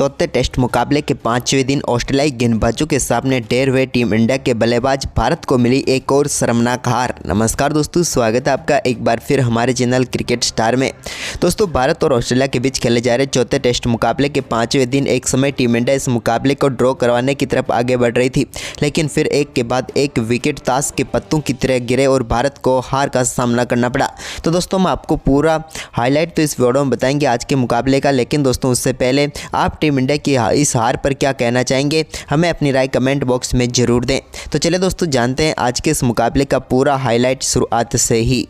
चौथे टेस्ट मुकाबले के 5वें दिन ऑस्ट्रेलियाई गेंदबाजों के सामने ढेर हुए टीम इंडिया के बल्लेबाज भारत को मिली एक और शर्मनाक हार। नमस्कार दोस्तों, स्वागत है आपका एक बार फिर हमारे चैनल क्रिकेट स्टार में। दोस्तों, भारत और ऑस्ट्रेलिया के बीच खेले जा रहे चौथे टेस्ट मुकाबले के 5वें दिन एक समय टीम इंडिया इस मुकाबले को ड्रॉ करवाने की तरफ आगे बढ़ रही थी, लेकिन फिर एक के बाद एक विकेट ताश के पत्तों की तरह गिरे और भारत को हार का सामना करना पड़ा। तो दोस्तों, हम आपको पूरा हाईलाइट तो इस वीडियो में बताएंगे आज के मुकाबले का, लेकिन दोस्तों उससे पहले आप टीम इंडिया की इस हार पर क्या कहना चाहेंगे, हमें अपनी राय कमेंट बॉक्स में ज़रूर दें। तो चलिए दोस्तों, जानते हैं आज के इस मुकाबले का पूरा हाईलाइट शुरुआत से ही।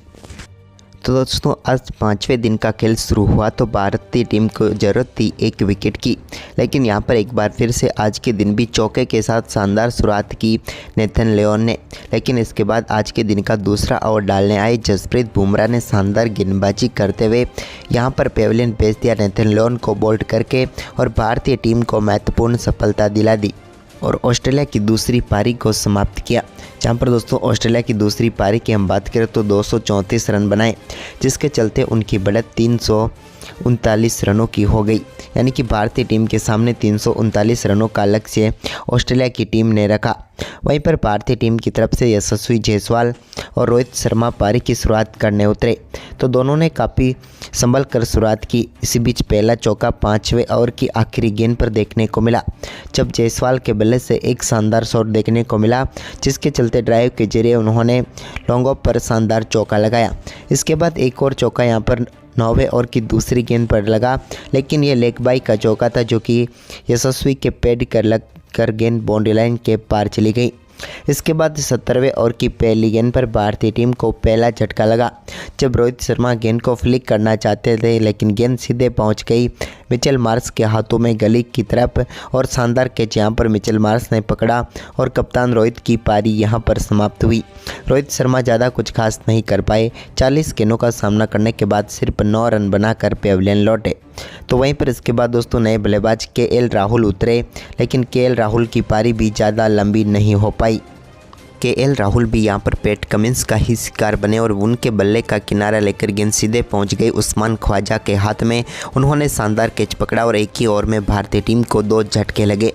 तो दोस्तों, आज 5वें दिन का खेल शुरू हुआ तो भारतीय टीम को ज़रूरत थी एक विकेट की, लेकिन यहां पर एक बार फिर से आज के दिन भी चौके के साथ शानदार शुरुआत की नेथन लियोन ने। लेकिन इसके बाद आज के दिन का दूसरा ओवर डालने आए जसप्रीत बुमराह ने शानदार गेंदबाजी करते हुए यहां पर पेविलियन भेज दिया नेथन लियोन को बोल्ड करके और भारतीय टीम को महत्वपूर्ण सफलता दिला दी और ऑस्ट्रेलिया की दूसरी पारी को समाप्त किया। जहाँ पर दोस्तों ऑस्ट्रेलिया की दूसरी पारी की हम बात करें तो 234 रन बनाए, जिसके चलते उनकी बढ़त 339 रनों की हो गई। यानी कि भारतीय टीम के सामने 339 रनों का लक्ष्य ऑस्ट्रेलिया की टीम ने रखा। वहीं पर भारतीय टीम की तरफ से यशस्वी जायसवाल और रोहित शर्मा पारी की शुरुआत करने उतरे, तो दोनों ने काफ़ी संभल कर शुरुआत की। इसी बीच पहला चौका 5वें ओवर की आखिरी गेंद पर देखने को मिला, जब जायसवाल के बल्ले से एक शानदार शॉट देखने को मिला, जिसके चलते ड्राइव के जरिए उन्होंने लॉन्ग ऑफ पर शानदार चौका लगाया। इसके बाद एक और चौका यहां पर 9वें ओवर की दूसरी गेंद पर लगा, लेकिन ये लेग बाई का चौका था जो कि यशस्वी के पैड कर गेंद बाउंड्री लाइन के पार चली गई। इसके बाद 17वें ओवर की पहली गेंद पर भारतीय टीम को पहला झटका लगा, जब रोहित शर्मा गेंद को फ्लिक करना चाहते थे, लेकिन गेंद सीधे पहुंच गई मिचेल मार्श के हाथों में गली की तरफ और शानदार कैच यहां पर मिचेल मार्श ने पकड़ा और कप्तान रोहित की पारी यहां पर समाप्त हुई। रोहित शर्मा ज़्यादा कुछ खास नहीं कर पाए। 40 गेंदों का सामना करने के बाद सिर्फ 9 रन बनाकर पेविलियन लौटे। तो वहीं पर इसके बाद दोस्तों नए बल्लेबाज केएल राहुल उतरे, लेकिन केएल राहुल की पारी भी ज़्यादा लंबी नहीं हो पाई। केएल राहुल भी यहां पर पैट कमिंस का ही शिकार बने और उनके बल्ले का किनारा लेकर गेंद सीधे पहुंच गई उस्मान ख्वाजा के हाथ में। उन्होंने शानदार कैच पकड़ा और एक ही ओवर में भारतीय टीम को 2 झटके लगे।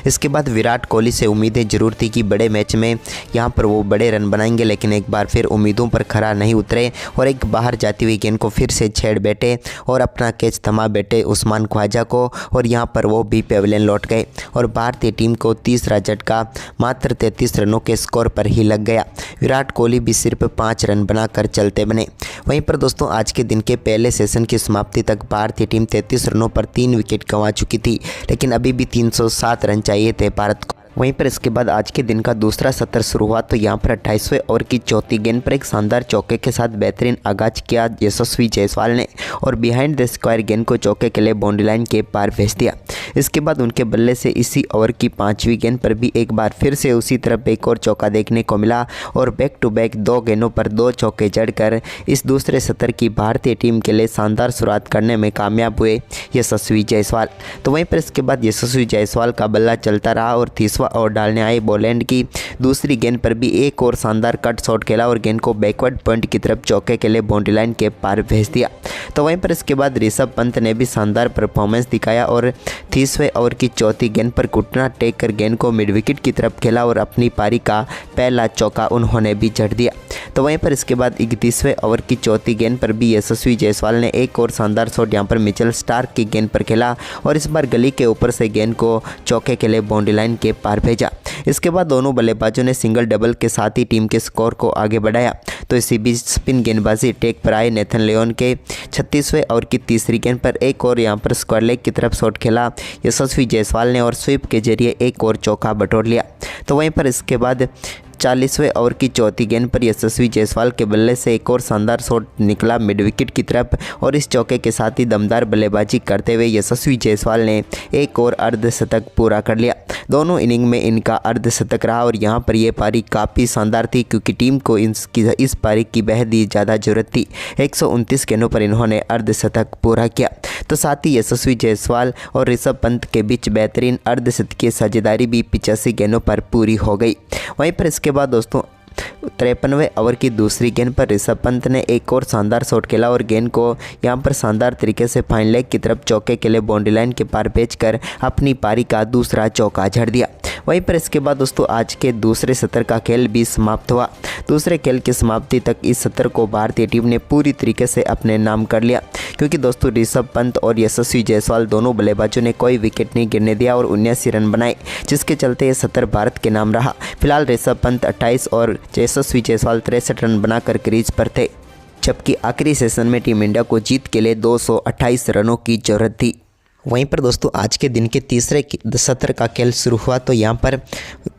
इसके बाद विराट कोहली से उम्मीदें जरूर थी कि बड़े मैच में यहां पर वो बड़े रन बनाएंगे, लेकिन एक बार फिर उम्मीदों पर खरा नहीं उतरे और एक बाहर जाती हुई गेंद को फिर से छेड़ बैठे और अपना कैच थमा बैठे उस्मान ख्वाजा को, और यहां पर वो भी पेविलियन लौट गए और भारतीय टीम को तीसरा झटका मात्र 33 रनों के स्कोर पर ही लग गया। विराट कोहली भी सिर्फ 5 रन बनाकर चलते बने। वहीं पर दोस्तों आज के दिन के पहले सेशन की समाप्ति तक भारतीय टीम 33 रनों पर 3 विकेट गंवा चुकी थी, लेकिन अभी भी 307 रन चाहिए थे भारत को। वहीं पर इसके बाद आज के दिन का दूसरा सत्र शुरू हुआ तो यहाँ पर 28वें ओवर की चौथी गेंद पर एक शानदार चौके के साथ बेहतरीन आगाज किया यशस्वी जायसवाल ने और बिहाइंड द स्क्वायर गेंद को चौके के लिए बाउंड्री लाइन के पार भेज दिया। इसके बाद उनके बल्ले से इसी ओवर की 5वीं गेंद पर भी एक बार फिर से उसी तरफ एक और चौका देखने को मिला और बैक टू बैक 2 गेंदों पर 2 चौके जड़कर इस दूसरे सत्र की भारतीय टीम के लिए शानदार शुरुआत करने में कामयाब हुए यशस्वी जायसवाल। तो वहीं पर इसके बाद यशस्वी जायसवाल का बल्ला चलता रहा और 30वां ओवर डालने आए बॉलैंड की दूसरी गेंद पर भी एक और शानदार कट शॉट खेला और गेंद को बैकवर्ड पॉइंट की तरफ चौके के लिए बाउंड्री लाइन के पार भेज दिया। तो वहीं पर इसके बाद ऋषभ पंत ने भी शानदार परफॉर्मेंस दिखाया और 30वें ओवर की चौथी गेंद पर घुटना टेक कर गेंद को मिड विकेट की तरफ खेला और अपनी पारी का पहला चौका उन्होंने भी जड़ दिया। तो वहीं पर इसके बाद 31वें ओवर की चौथी गेंद पर भी यशस्वी जायसवाल ने एक और शानदार शॉट यहां पर मिचेल स्टार्क की गेंद पर खेला और इस बार गली के ऊपर से गेंद को चौके के लिए बाउंड्री लाइन के पार भेजा। इसके बाद दोनों बल्लेबाजों ने सिंगल डबल के साथ ही टीम के स्कोर को आगे बढ़ाया। तो इसी बीच स्पिन गेंदबाजी टेक पर आए नेथन लियोन के 36वें ओवर की तीसरी गेंद पर एक और यहां पर स्क्वायर लेग की तरफ शॉट खेला यशस्वी जायसवाल ने और स्वीप के जरिए एक और चौका बटोर लिया। तो वहीं पर इसके बाद 40वें ओवर की चौथी गेंद पर यशस्वी जायसवाल के बल्ले से एक और शानदार शॉट निकला मिड विकेट की तरफ और इस चौके के साथ ही दमदार बल्लेबाजी करते हुए यशस्वी जायसवाल ने एक और अर्धशतक पूरा कर लिया। दोनों इनिंग में इनका अर्धशतक रहा और यहां पर यह पारी काफ़ी शानदार थी क्योंकि टीम को इस पारी की बेहद ही ज़्यादा जरूरत थी। 129 गेंदों पर इन्होंने अर्धशतक पूरा किया। तो साथ ही यशस्वी जायसवाल और ऋषभ पंत के बीच बेहतरीन अर्धशतकीय साझेदारी भी 85 गेंदों पर पूरी हो गई। वहीं पर इसके बाद दोस्तों 53वें ओवर की दूसरी गेंद पर ऋषभ पंत ने एक और शानदार शॉट खेला और गेंद को यहां पर शानदार तरीके से फाइन लेग की तरफ चौके के लिए बाउंड्री लाइन के पार भेजकर अपनी पारी का दूसरा चौका जड़ दिया। वहीं पर इसके बाद दोस्तों आज के दूसरे सत्र का खेल भी समाप्त हुआ। दूसरे खेल की समाप्ति तक इस सत्र को भारतीय टीम ने पूरी तरीके से अपने नाम कर लिया, क्योंकि दोस्तों ऋषभ पंत और यशस्वी जायसवाल दोनों बल्लेबाजों ने कोई विकेट नहीं गिरने दिया और 79 रन बनाए, जिसके चलते ये सत्र भारत के नाम रहा। फिलहाल ऋषभ पंत 28 और यशस्वी जायसवाल 63 रन बनाकर क्रीज पर थे, जबकि आखिरी सेशन में टीम इंडिया को जीत के लिए 228 रनों की जरूरत थी। वहीं पर दोस्तों आज के दिन के तीसरे सत्र का खेल शुरू हुआ तो यहाँ पर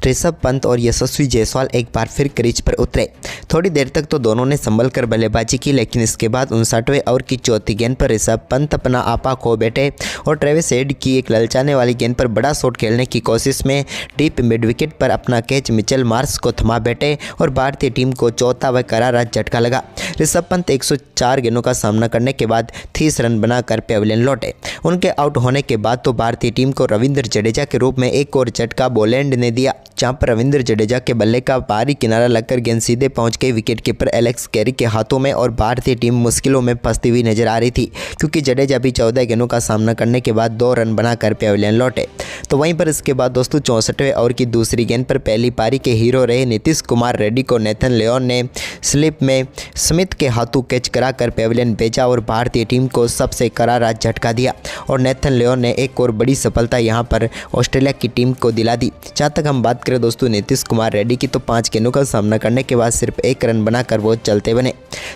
ऋषभ पंत और यशस्वी जायसवाल एक बार फिर क्रीज पर उतरे। थोड़ी देर तक तो दोनों ने संभल कर बल्लेबाजी की, लेकिन इसके बाद 59वें ओवर की चौथी गेंद पर ऋषभ पंत अपना आपा खो बैठे और ट्रेविस हेड की एक ललचाने वाली गेंद पर बड़ा शॉट खेलने की कोशिश में डीप मिड विकेट पर अपना कैच मिचेल मार्श को थमा बैठे और भारतीय टीम को चौथा व करारा झटका लगा। ऋषभ पंत 104 गेंदों का सामना करने के बाद 30 रन बनाकर पेविलियन लौटे। उनके आउट होने के बाद तो भारतीय टीम को रविंद्र जडेजा के रूप में एक और झटका बोलैंड ने दिया, जहां पर रविंद्र जडेजा के बल्ले का बाहरी किनारा लगकर गेंद सीधे पहुंच गई विकेटकीपर एलेक्स कैरी के हाथों में और भारतीय टीम मुश्किलों में फंसती हुई नजर आ रही थी, क्योंकि जडेजा भी 14 गेंदों का सामना करने के बाद 2 रन बनाकर पेविलियन लौटे। तो वहीं पर इसके बाद दोस्तों 64वें ओवर की दूसरी गेंद पर पहली पारी के हीरो रहे नीतीश कुमार रेड्डी को नेथन लियोन ने स्लिप में स्मिथ के हाथों कैच कराकर पेविलियन भेजा और भारतीय टीम को सबसे करारा झटका दिया और नेथन लियोन ने एक और बड़ी सफलता यहां पर ऑस्ट्रेलिया की टीम को दिला दी। जहां तक हम बात करें दोस्तों नीतीश कुमार रेड्डी की, तो 5 गेंदों का सामना करने के बाद सिर्फ 1 रन बनाकर वो चलते बने।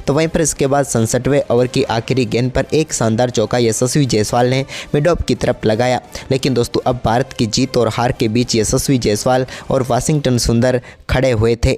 तो वहीं पर इसके बाद 67वें ओवर की आखिरी गेंद पर एक शानदार चौका यशस्वी जायसवाल ने मिड ऑफ की तरफ लगाया, लेकिन दोस्तों अब भारत की जीत और हार के बीच यशस्वी जायसवाल और वाशिंगटन सुंदर खड़े हुए थे।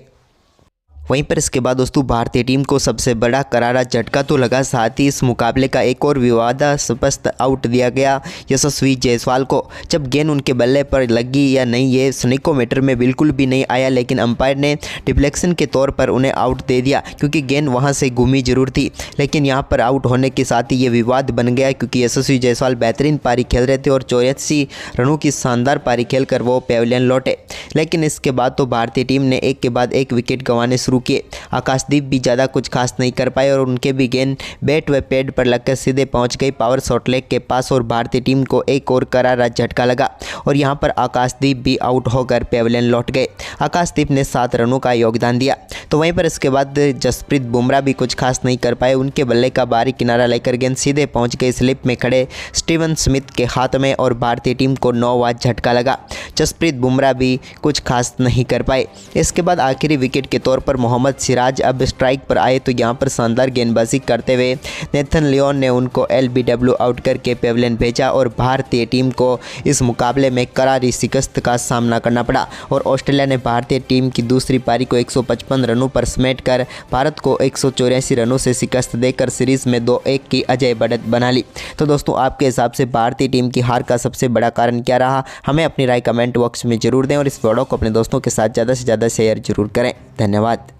वहीं पर इसके बाद दोस्तों भारतीय टीम को सबसे बड़ा करारा झटका तो लगा, साथ ही इस मुकाबले का एक और विवादास्पद आउट दिया गया यशस्वी जायसवाल को। जब गेंद उनके बल्ले पर लगी या नहीं ये स्निकोमीटर में बिल्कुल भी नहीं आया, लेकिन अंपायर ने डिफ्लेक्शन के तौर पर उन्हें आउट दे दिया, क्योंकि गेंद वहां से घूमी जरूर थी। लेकिन यहां पर आउट होने के साथ ही ये विवाद बन गया, क्योंकि यशस्वी जायसवाल बेहतरीन पारी खेल रहे थे और 84 रनों की शानदार पारी खेलकर वो पेविलियन लौटे। लेकिन इसके बाद तो भारतीय टीम ने एक के बाद एक विकेट गंवाने शुरू किए। आकाशदीप भी ज़्यादा कुछ खास नहीं कर पाए और उनके भी गेंद बैट व पैड पर लगकर सीधे पहुंच गई पावर शॉट लेग के पास और भारतीय टीम को एक और करारा झटका लगा और यहां पर आकाशदीप भी आउट होकर पेविलियन लौट गए। आकाशदीप ने 7 रनों का योगदान दिया। तो वहीं पर इसके बाद जसप्रीत बुमराह भी कुछ खास नहीं कर पाए, उनके बल्ले का बाहरी किनारा लेकर गेंद सीधे पहुंच गई स्लिप में खड़े स्टीवन स्मिथ के हाथ में और भारतीय टीम को 9 वार झटका लगा। जसप्रीत बुमराह भी कुछ खास नहीं कर पाए। इसके बाद आखिरी विकेट के तौर पर मोहम्मद सिराज अब स्ट्राइक पर आए, तो यहां पर शानदार गेंदबाजी करते हुए नेथन लियोन ने उनको LBW आउट करके पेविलियन भेजा और भारतीय टीम को इस मुकाबले में करारी शिकस्त का सामना करना पड़ा और ऑस्ट्रेलिया ने भारतीय टीम की दूसरी पारी को 155 रनों पर समेटकर भारत को 184 रनों से शिकस्त देकर सीरीज में 2-1 की अजय बढ़त बना ली। तो दोस्तों आपके हिसाब से भारतीय टीम की हार का सबसे बड़ा कारण क्या रहा? हमें अपनी राय कमेंट बॉक्स में जरूर दें और इस वीडियो को अपने दोस्तों के साथ ज़्यादा से ज़्यादा शेयर जरूर करें। धन्यवाद।